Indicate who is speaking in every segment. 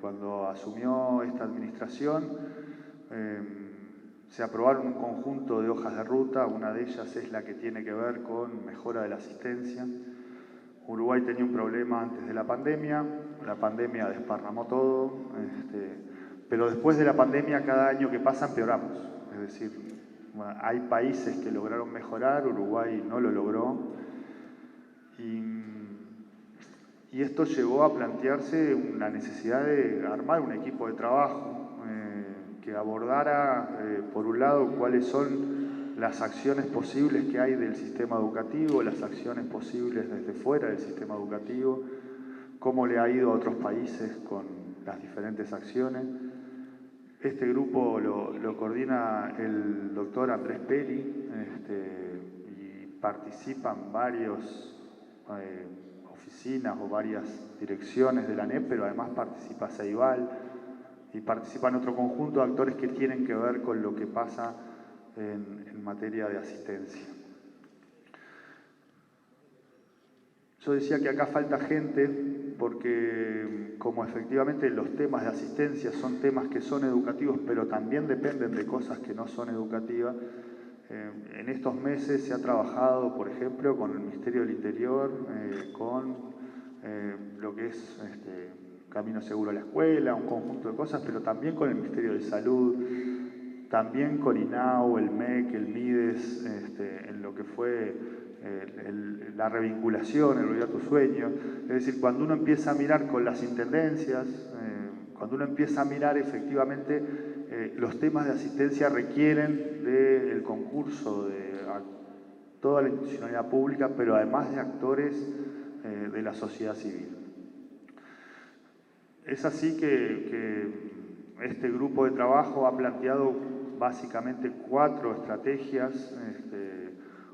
Speaker 1: cuando asumió esta administración, se aprobaron un conjunto de hojas de ruta. Una de ellas es la que tiene que ver con mejora de la asistencia. Uruguay tenía un problema antes de la pandemia desparramó todo, pero después de la pandemia cada año que pasa empeoramos. Es decir, bueno, hay países que lograron mejorar, Uruguay no lo logró. Y esto llevó a plantearse la necesidad de armar un equipo de trabajo que abordara, por un lado, cuáles son las acciones posibles que hay del sistema educativo, las acciones posibles desde fuera del sistema educativo, cómo le ha ido a otros países con las diferentes acciones. Este grupo lo coordina el doctor Andrés Peri y participan varios oficinas o varias direcciones de la ANEP, pero además participa Ceibal y participan otro conjunto de actores que tienen que ver con lo que pasa en materia de asistencia. Yo decía que acá falta gente porque como efectivamente los temas de asistencia son temas que son educativos, pero también dependen de cosas que no son educativas, en estos meses se ha trabajado, por ejemplo, con el Ministerio del Interior, con lo que es Camino Seguro a la Escuela, un conjunto de cosas, pero también con el Ministerio de Salud, también con INAU, el MEC, el MIDES, en lo que fue la revinculación, el Olvida tu Sueño. Es decir, cuando uno empieza a mirar con las intendencias, cuando uno empieza a mirar efectivamente, los temas de asistencia requieren del concurso de toda la institucionalidad pública, pero además de actores de la sociedad civil. Es así que este grupo de trabajo ha planteado básicamente 4 estrategias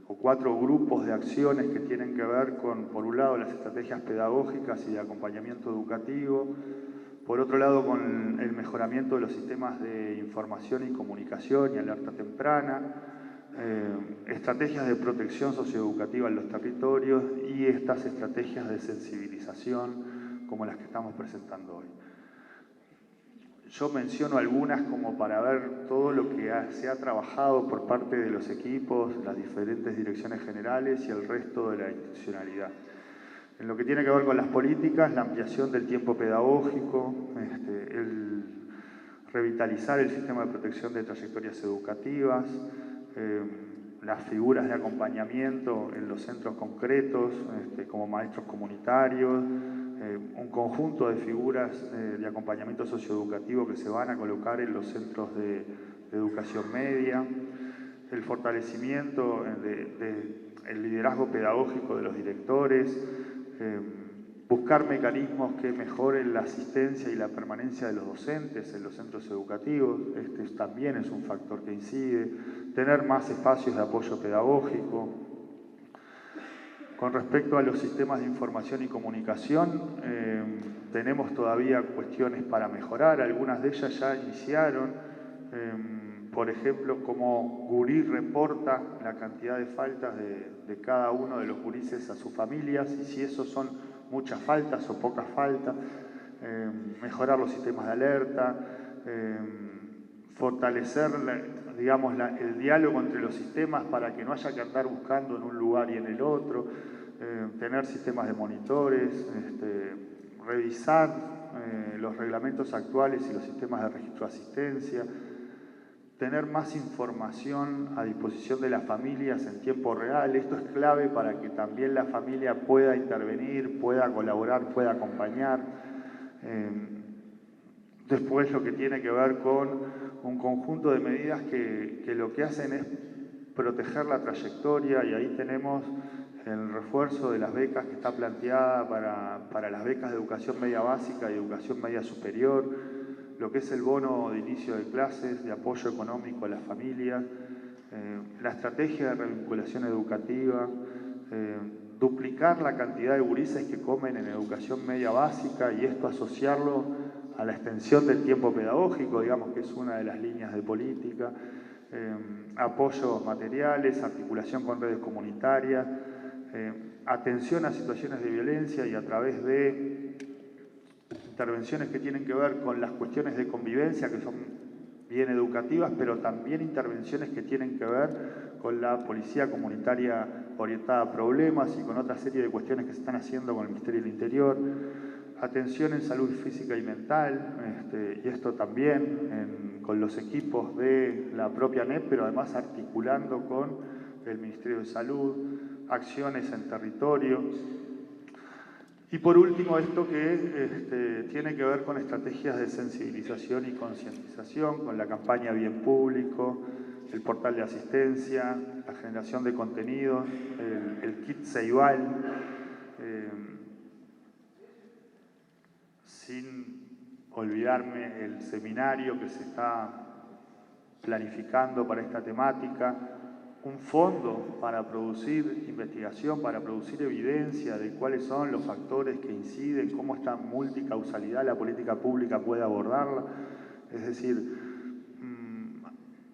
Speaker 1: o 4 grupos de acciones que tienen que ver con, por un lado, las estrategias pedagógicas y de acompañamiento educativo, por otro lado, con el mejoramiento de los sistemas de información y comunicación y alerta temprana, estrategias de protección socioeducativa en los territorios y estas estrategias de sensibilización como las que estamos presentando hoy. Yo menciono algunas como para ver todo lo que se ha trabajado por parte de los equipos, las diferentes direcciones generales y el resto de la institucionalidad. En lo que tiene que ver con las políticas, la ampliación del tiempo pedagógico, el revitalizar el sistema de protección de trayectorias educativas, las figuras de acompañamiento en los centros concretos, como maestros comunitarios, un conjunto de figuras de acompañamiento socioeducativo que se van a colocar en los centros de educación media, el fortalecimiento del liderazgo pedagógico de los directores, buscar mecanismos que mejoren la asistencia y la permanencia de los docentes en los centros educativos, también es un factor que incide, tener más espacios de apoyo pedagógico. Con respecto a los sistemas de información y comunicación, tenemos todavía cuestiones para mejorar, algunas de ellas ya iniciaron, por ejemplo, cómo Gurí reporta la cantidad de faltas de cada uno de los gurises a sus familias y si esos son muchas faltas o pocas faltas, mejorar los sistemas de alerta, fortalecer el diálogo entre los sistemas para que no haya que andar buscando en un lugar y en el otro, tener sistemas de monitores, revisar los reglamentos actuales y los sistemas de registro de asistencia, tener más información a disposición de las familias en tiempo real. Esto es clave para que también la familia pueda intervenir, pueda colaborar, pueda acompañar. Después lo que tiene que ver con un conjunto de medidas que lo que hacen es proteger la trayectoria y ahí tenemos el refuerzo de las becas que está planteada para las becas de educación media básica y educación media superior, lo que es el bono de inicio de clases, de apoyo económico a las familias, la estrategia de revinculación educativa, duplicar la cantidad de gurises que comen en educación media básica y esto asociarlo a la extensión del tiempo pedagógico, digamos que es una de las líneas de política, apoyos materiales, articulación con redes comunitarias, atención a situaciones de violencia y a través de intervenciones que tienen que ver con las cuestiones de convivencia, que son bien educativas, pero también intervenciones que tienen que ver con la policía comunitaria orientada a problemas y con otra serie de cuestiones que se están haciendo con el Ministerio del Interior. Atención en salud física y mental, y esto también con los equipos de la propia ANEP, pero además articulando con el Ministerio de Salud, acciones en territorio. Y por último, esto que tiene que ver con estrategias de sensibilización y concientización, con la campaña Bien Público, el portal de asistencia, la generación de contenidos, el kit Ceibal, sin olvidarme el seminario que se está planificando para esta temática, un fondo para producir investigación, para producir evidencia de cuáles son los factores que inciden, cómo esta multicausalidad la política pública puede abordarla. Es decir,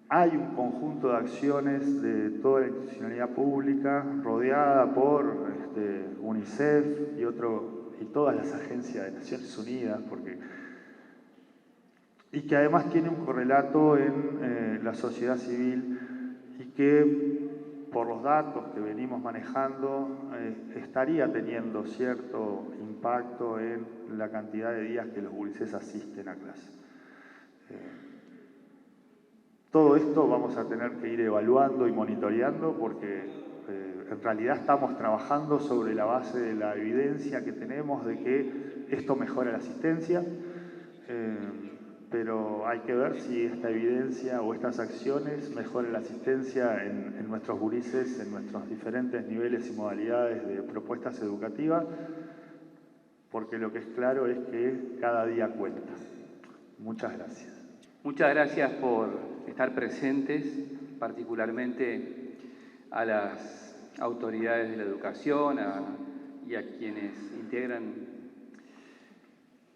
Speaker 1: hay un conjunto de acciones de toda la institucionalidad pública rodeada por UNICEF y todas las agencias de Naciones Unidas, y que además tiene un correlato en la sociedad civil y que por los datos que venimos manejando estaría teniendo cierto impacto en la cantidad de días que los gurises asisten a clase. Todo esto vamos a tener que ir evaluando y monitoreando porque en realidad estamos trabajando sobre la base de la evidencia que tenemos de que esto mejora la asistencia, pero hay que ver si esta evidencia o estas acciones mejoran la asistencia en nuestros gurises, en nuestros diferentes niveles y modalidades de propuestas educativas, porque lo que es claro es que cada día cuenta. Muchas gracias.
Speaker 2: Muchas gracias por estar presentes, particularmente a las autoridades de la educación y a quienes integran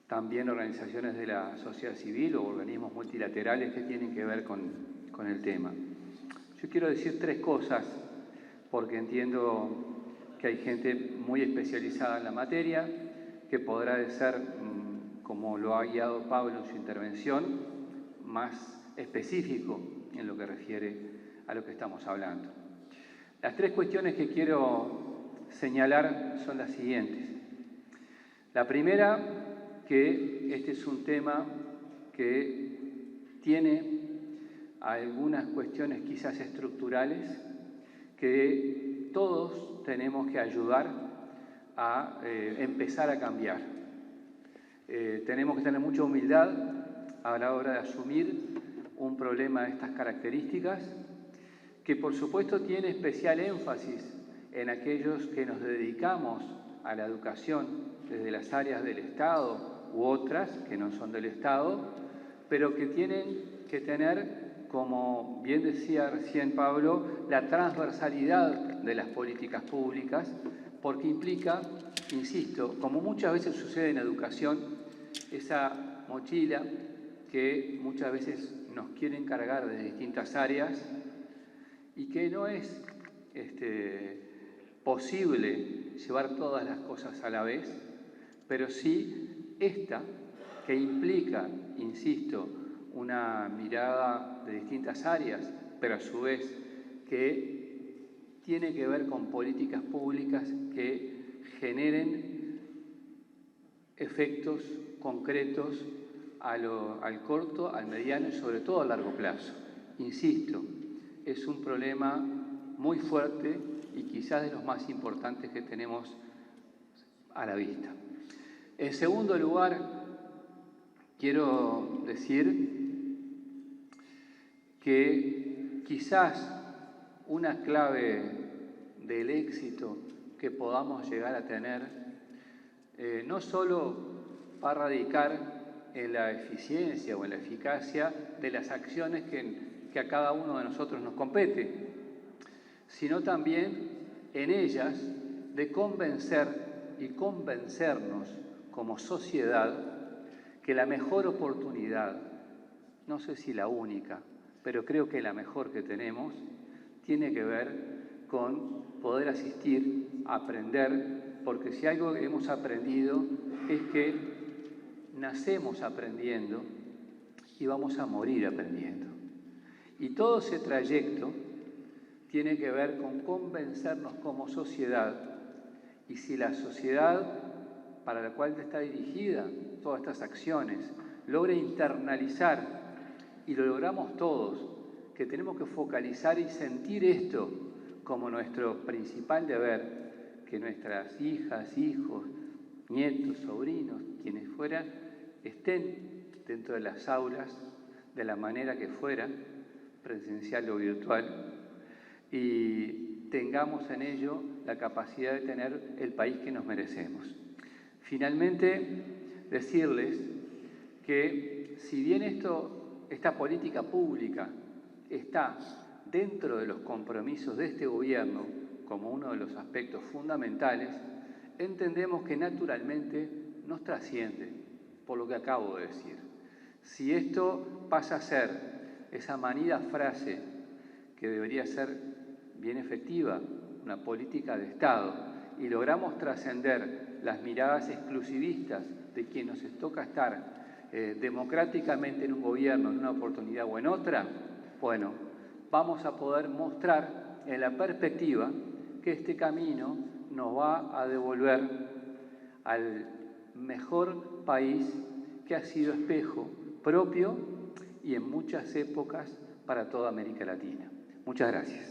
Speaker 2: también organizaciones de la sociedad civil o organismos multilaterales que tienen que ver con el tema. Yo quiero decir tres cosas porque entiendo que hay gente muy especializada en la materia que podrá ser, como lo ha guiado Pablo en su intervención, más específico en lo que refiere a lo que estamos hablando. Las tres cuestiones que quiero señalar son las siguientes. La primera, que este es un tema que tiene algunas cuestiones quizás estructurales que todos tenemos que ayudar a empezar a cambiar. Tenemos que tener mucha humildad a la hora de asumir un problema de estas características, que por supuesto tiene especial énfasis en aquellos que nos dedicamos a la educación desde las áreas del Estado u otras que no son del Estado, pero que tienen que tener, como bien decía recién Pablo, la transversalidad de las políticas públicas, porque implica, insisto, como muchas veces sucede en educación, esa mochila que muchas veces nos quieren cargar de distintas áreas y que no es posible llevar todas las cosas a la vez, pero sí esta que implica, insisto, una mirada de distintas áreas, pero a su vez que tiene que ver con políticas públicas que generen efectos concretos al corto, al mediano y sobre todo a largo plazo. Insisto, es un problema muy fuerte y quizás de los más importantes que tenemos a la vista. En segundo lugar, quiero decir que quizás una clave del éxito que podamos llegar a tener no solo va a radicar en la eficiencia o en la eficacia de las acciones que a cada uno de nosotros nos compete, sino también en ellas de convencer y convencernos como sociedad que la mejor oportunidad, no sé si la única, pero creo que la mejor que tenemos, tiene que ver con poder asistir, aprender, porque si algo hemos aprendido es que nacemos aprendiendo y vamos a morir aprendiendo. Y todo ese trayecto tiene que ver con convencernos como sociedad, y si la sociedad para la cual está dirigida todas estas acciones logra internalizar, y lo logramos todos, que tenemos que focalizar y sentir esto como nuestro principal deber, que nuestras hijas, hijos, nietos, sobrinos, quienes fueran, estén dentro de las aulas de la manera que fuera, presencial o virtual, y tengamos en ello la capacidad de tener el país que nos merecemos. Finalmente, decirles que si bien esta política pública está dentro de los compromisos de este gobierno como uno de los aspectos fundamentales, entendemos que naturalmente nos trasciende, por lo que acabo de decir. Si esto pasa a ser esa manida frase que debería ser bien efectiva, una política de Estado, y logramos trascender las miradas exclusivistas de quienes nos toca estar democráticamente en un gobierno, en una oportunidad o en otra, bueno, vamos a poder mostrar en la perspectiva que este camino nos va a devolver al mejor país que ha sido espejo propio y en muchas épocas para toda América Latina. Muchas gracias.